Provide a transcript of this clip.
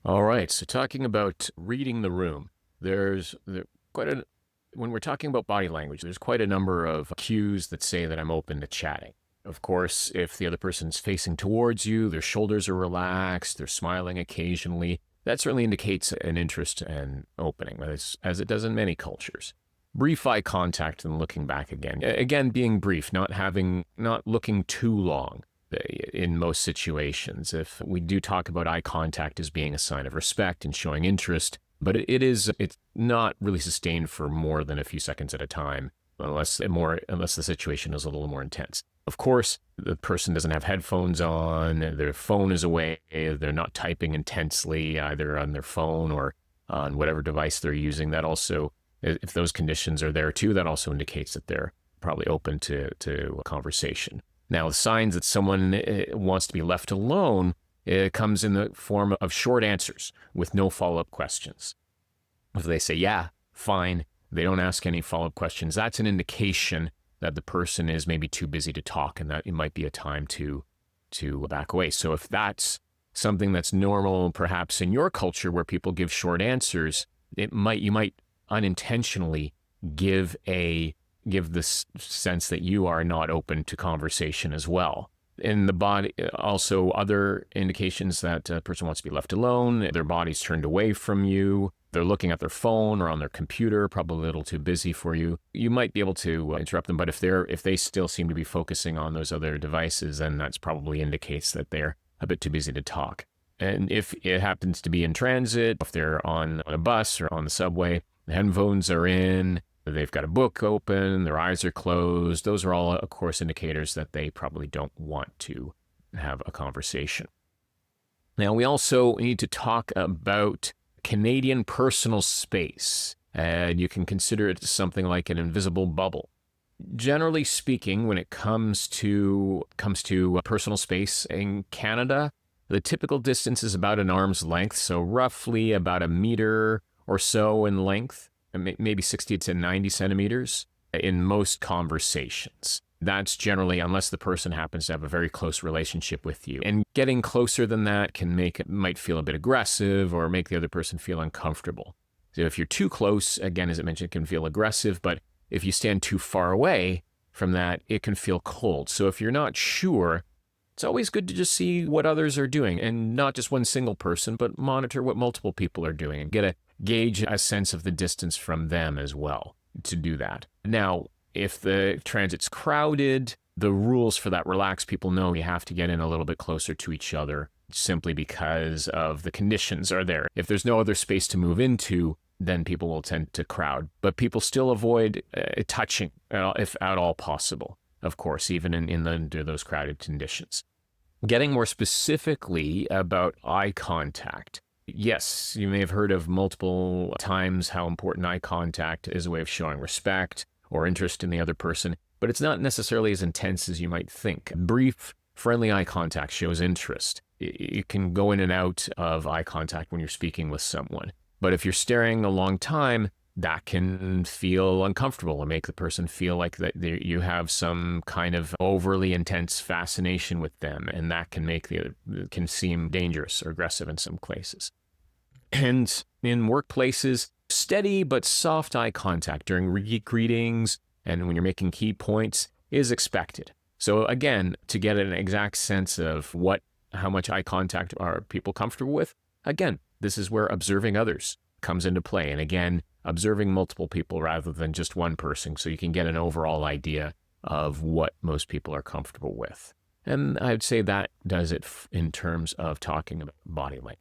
All right. So talking about reading the room, there's quite a when we're talking about body language, there's quite a number of cues that say that I'm open to chatting. Of course, if the other person's facing towards you, their shoulders are relaxed, they're smiling occasionally, that certainly indicates an interest and opening, as it does in many cultures. Brief eye contact and looking back again. Again, being brief, not looking too long in most situations. If we do talk about eye contact as being a sign of respect and showing interest, but it's not really sustained for more than a few seconds at a time, unless the situation is a little more intense. Of course, the person doesn't have headphones on, their phone is away, they're not typing intensely either on their phone or on whatever device they're using. That also, if those conditions are there too, that also indicates that they're probably open to a conversation. Now, the signs that someone wants to be left alone, it comes in the form of short answers with no follow-up questions. If they say, yeah, fine, they don't ask any follow-up questions, that's an indication that the person is maybe too busy to talk and that it might be a time to back away. So if that's something that's normal, perhaps in your culture where people give short answers, you might unintentionally give this sense that you are not open to conversation as well. In the body, also other indications that a person wants to be left alone, their body's turned away from you, they're looking at their phone or on their computer, probably a little too busy for you. You might be able to interrupt them, but if they still seem to be focusing on those other devices, then that's probably indicates that they're a bit too busy to talk. And if it happens to be in transit, if they're on a bus or on the subway, the headphones are in, they've got a book open, their eyes are closed. Those are all, of course, indicators that they probably don't want to have a conversation. Now, we also need to talk about Canadian personal space, and you can consider it something like an invisible bubble. Generally speaking, when it comes to personal space in Canada, the typical distance is about an arm's length, so roughly about a meter or so in length, maybe 60 to 90 centimeters in most conversations. That's generally, unless the person happens to have a very close relationship with you. And getting closer than that might feel a bit aggressive or make the other person feel uncomfortable. So if you're too close, again, as I mentioned, it can feel aggressive, but if you stand too far away from that, it can feel cold. So if you're not sure, it's always good to just see what others are doing, and not just one single person, but monitor what multiple people are doing and gauge a sense of the distance from them as well to do that. Now, if the transit's crowded, the rules for that relax. People know you have to get in a little bit closer to each other simply because of the conditions are there. If there's no other space to move into, then people will tend to crowd. But people still avoid touching if at all possible, of course, even under those crowded conditions. Getting more specifically about eye contact. Yes, you may have heard of multiple times how important eye contact is a way of showing respect or interest in the other person, but it's not necessarily as intense as you might think. Brief, friendly eye contact shows interest. You can go in and out of eye contact when you're speaking with someone, but if you're staring a long time, that can feel uncomfortable and make the person feel like that you have some kind of overly intense fascination with them, and that can seem dangerous or aggressive in some places. And in workplaces, steady but soft eye contact during greetings and when you're making key points is expected. So again, to get an exact sense of how much eye contact are people comfortable with, again, this is where observing others comes into play. And again, observing multiple people rather than just one person, so you can get an overall idea of what most people are comfortable with. And I'd say that does it in terms of talking about body language.